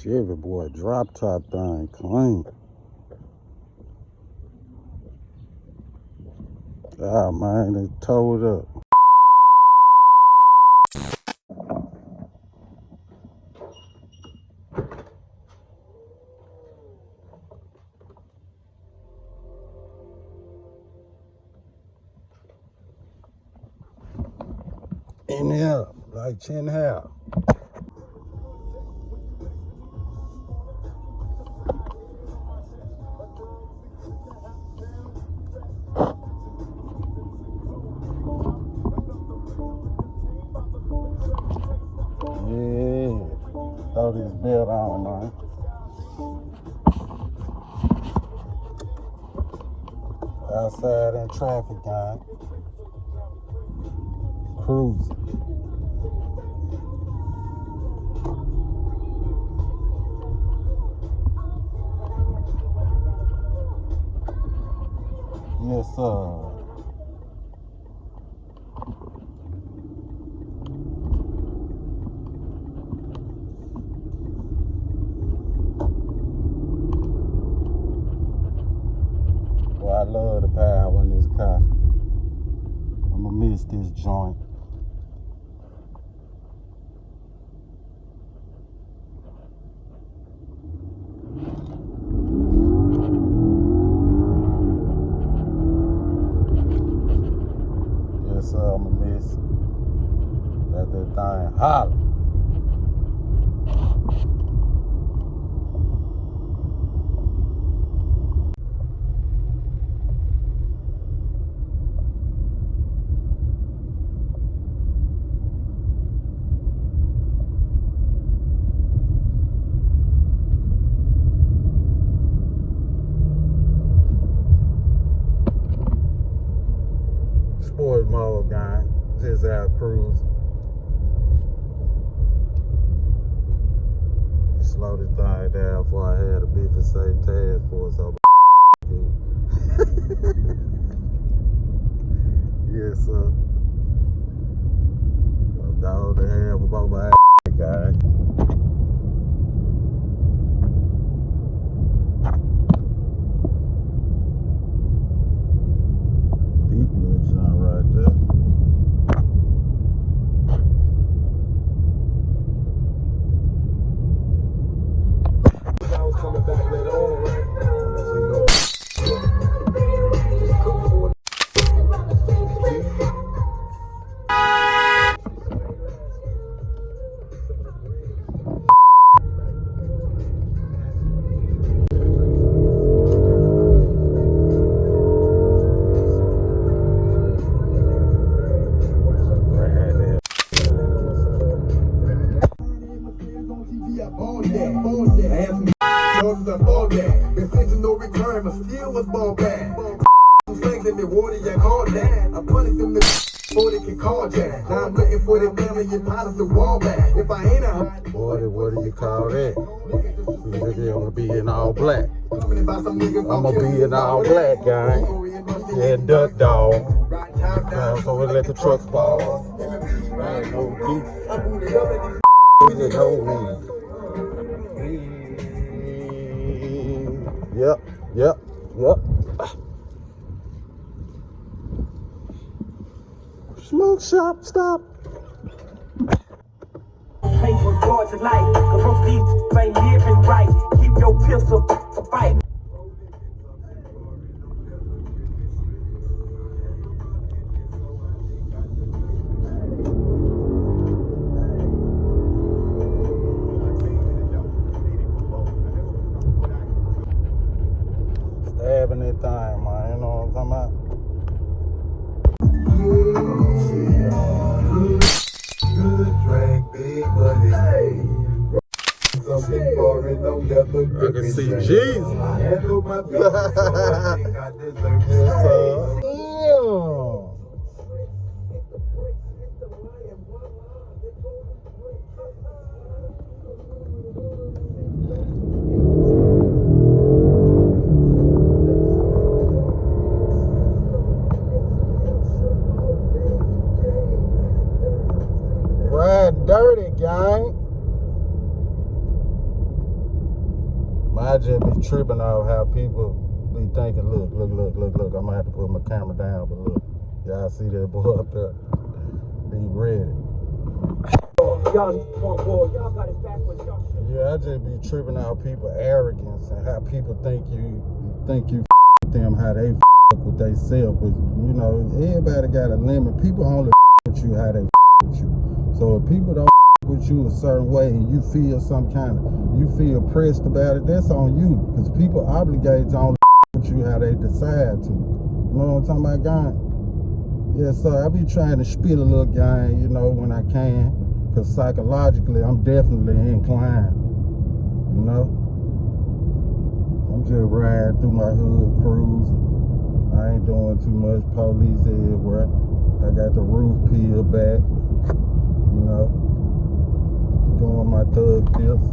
Chevy, boy, drop top thing, clean. Ah, man, they towed up. In here, like chin hair. Yeah, throw this belt on, man. Outside in traffic, guy. Cruising. Yes, sir. Well, I love the power in this car. I'ma miss this joint. Yes, sir, I'ma miss it. Let that thing holler. Sport mode, gang. Just out cruising. Slow this thing down before I had a beef and safe task force over. Yes, sir. A dog to have about my guy. Deep little jump right there. Coming back later on, right? No return, but still was ball bad. Slings in the water, you call that. I punished them before they can call Jack. Now I'm looking for the million pounds to wall back. If I ain't a Boy, what do you call that? Nigga, I'ma be in all black. I'ma be in all black, guy. Yeah, duck dog. So we let the truck fall. No beef. Yep. Smoke shop, stop. Pay for Georgia life, cause most these ain't living right. Keep your pistol for fight. Stabbing that thing, man. You know what I'm talking about? good drink, big money. Something foreign, no never I can see Jesus. I handle my business, so I think I deserve this. Damn. Ride dirty, gang. I just be tripping out how people be thinking, look. I'm gonna have to put my camera down, but look, y'all see that boy up there? Be ready. Yeah, I just be tripping out people arrogance and how people think you with them, how they with they self. But you know, everybody got a limit. People only with you how they with you. So if people don't with you a certain way and you feel you feel pressed about it, that's on you. Because people obligate to only with you how they decide to. You know what I'm talking about, gang? Yeah, so I be trying to spit a little gang, you know, when I can. Because psychologically, I'm definitely inclined. You know? I'm just riding through my hood, cruising. I ain't doing too much police everywhere. I got the roof peeled back, you know, doing my thug tips.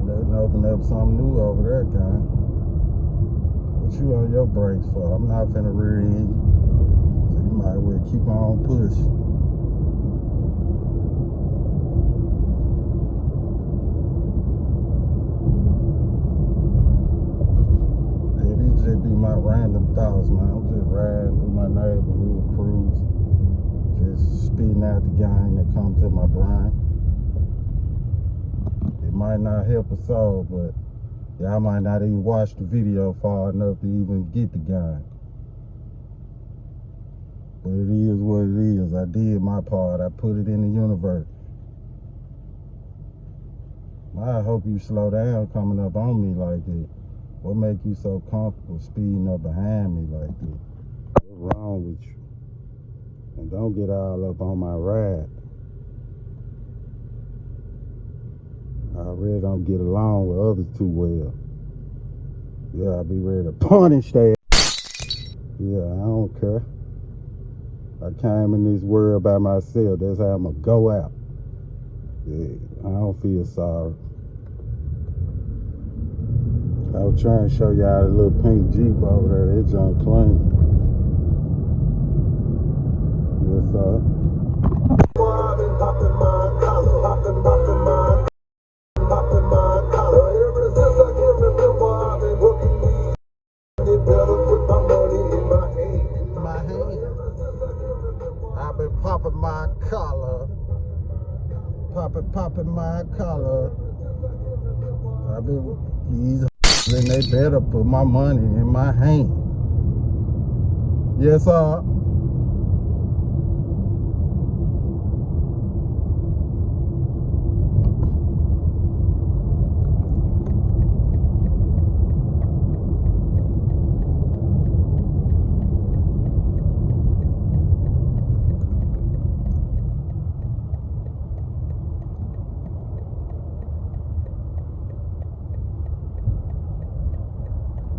Letting open up something new over there, guy. What you on your brakes for? I'm not finna rear end you. So you might as well keep on pushing. Just be my random thoughts, man. I'm just riding through my neighborhood, cruise, just spitting out the game that come to my brain. It might not help a soul, but y'all might not even watch the video far enough to even get the game. But it is what it is. I did my part. I put it in the universe. I hope you slow down coming up on me like that. What make you so comfortable speeding up behind me like that? What's wrong with you? And don't get all up on my ride. I really don't get along with others too well. Yeah, I be ready to punish that. Yeah, I don't care. I came in this world by myself. That's how I'm gonna go out. Yeah, I don't feel sorry. I was trying to show y'all a little pink Jeep over there. That junk clean. Yes, sir. Ever since I can remember, I've been working. It better put my money in my hand. My hand. I've been popping my collar. Popping my collar. I've been these. Then they better put my money in my hand. Yes, sir.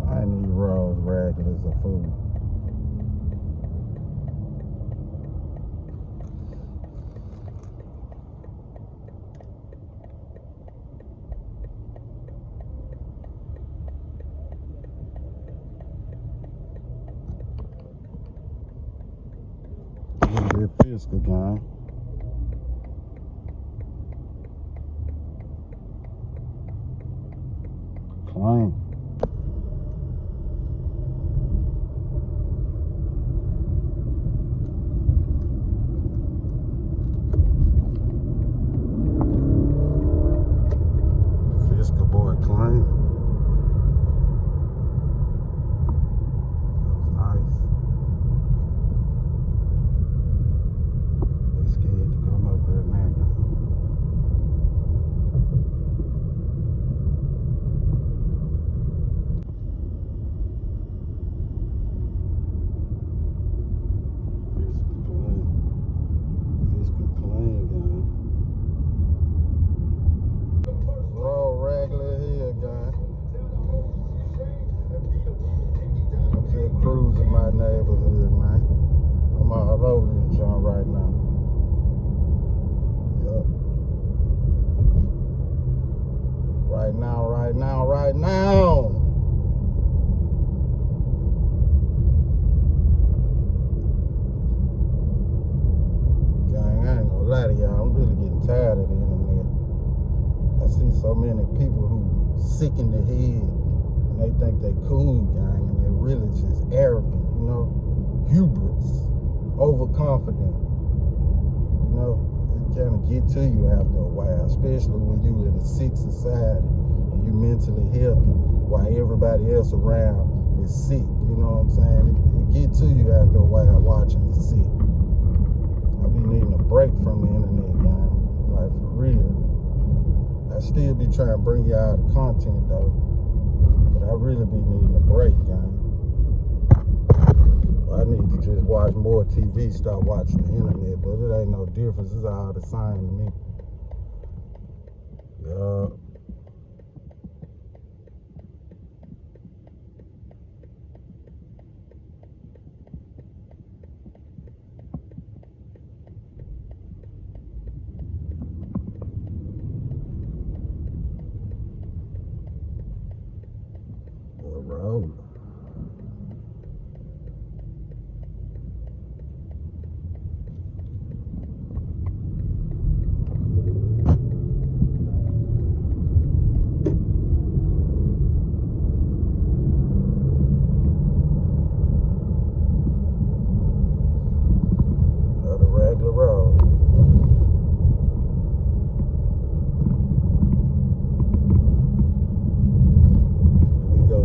I need Rose regulars of food. Look at fisker, gang. Clean. Fisker boy clean. That was nice. They scared to come up here now. Fisker clean, gang. Roll regular here, guy. I'm just cruising my neighborhood, man. I'm all over this joint right now. Yep. Right now. Gang, I ain't gonna lie to y'all. I'm really getting tired of the internet. So many people who sick in the head and they think they cool, gang, and they really just arrogant, you know, hubris, overconfident. You know, it kind of get to you after a while, especially when you in a sick society and you mentally healthy while everybody else around is sick. You know what I'm saying? It get to you after a while watching the sick. I be needing a break from the internet, gang. Like, for real. I still be trying to bring y'all the content, though. But I really be needing a break, gang. I need to just watch more TV, start watching the internet, but it ain't no difference. It's all the same to me. Yeah. Road. Another regular road.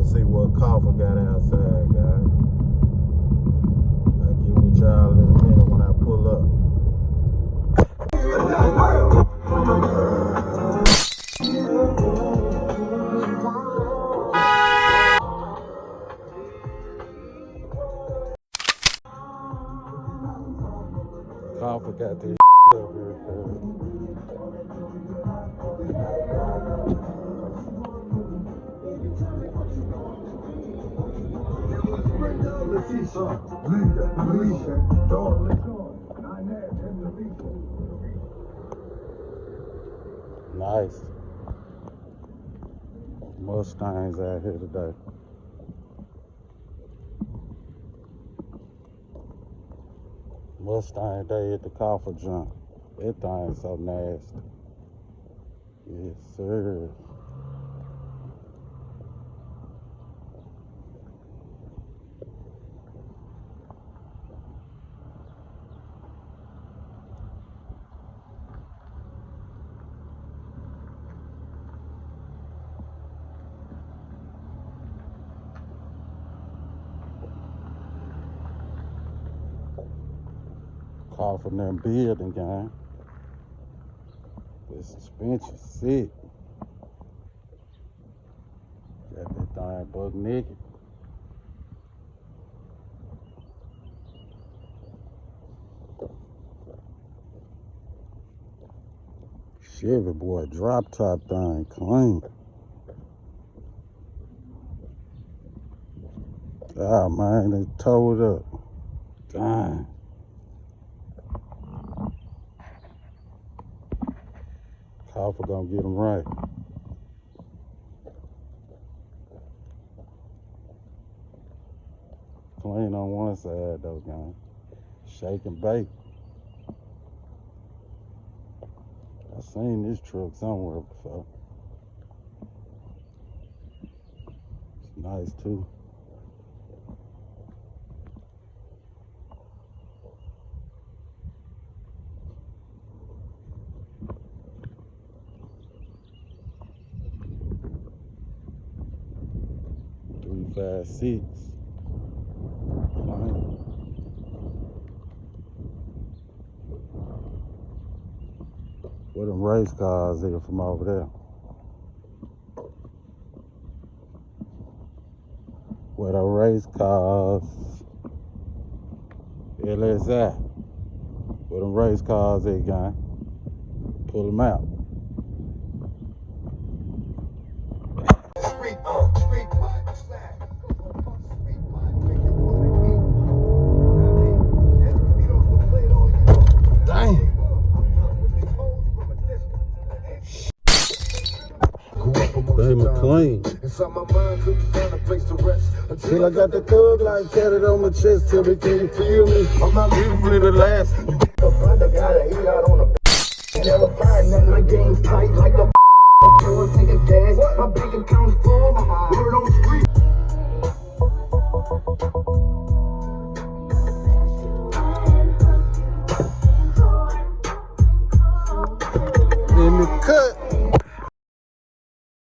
See what cofer got outside, guys. I'll get with y'all in a minute when I pull up. Cofer got this up here, Nice. Mustangs out here today. Mustang day at the cofer junk. That thing's so nasty. Yes, sir. Call from them building, gang. The suspension sick. Got that thing buck naked. Chevy boy, drop top thing clean. Ah man, they tore it up. Dang. Cofer gonna get them right. Clean on one side though, gang. Shake and bake. I seen this truck somewhere before. It's nice too. $356. Where them race cars here from over there? Where the race cars? LSI. Where them race cars at, guy? Pull them out. They McLean. Till I got the thug life tatted on my chest. Till they can't feel me. I'm not usually the last. Never find nothing. My game's tight like a Take a gas, my bank account's full. Word on the street. In the cut.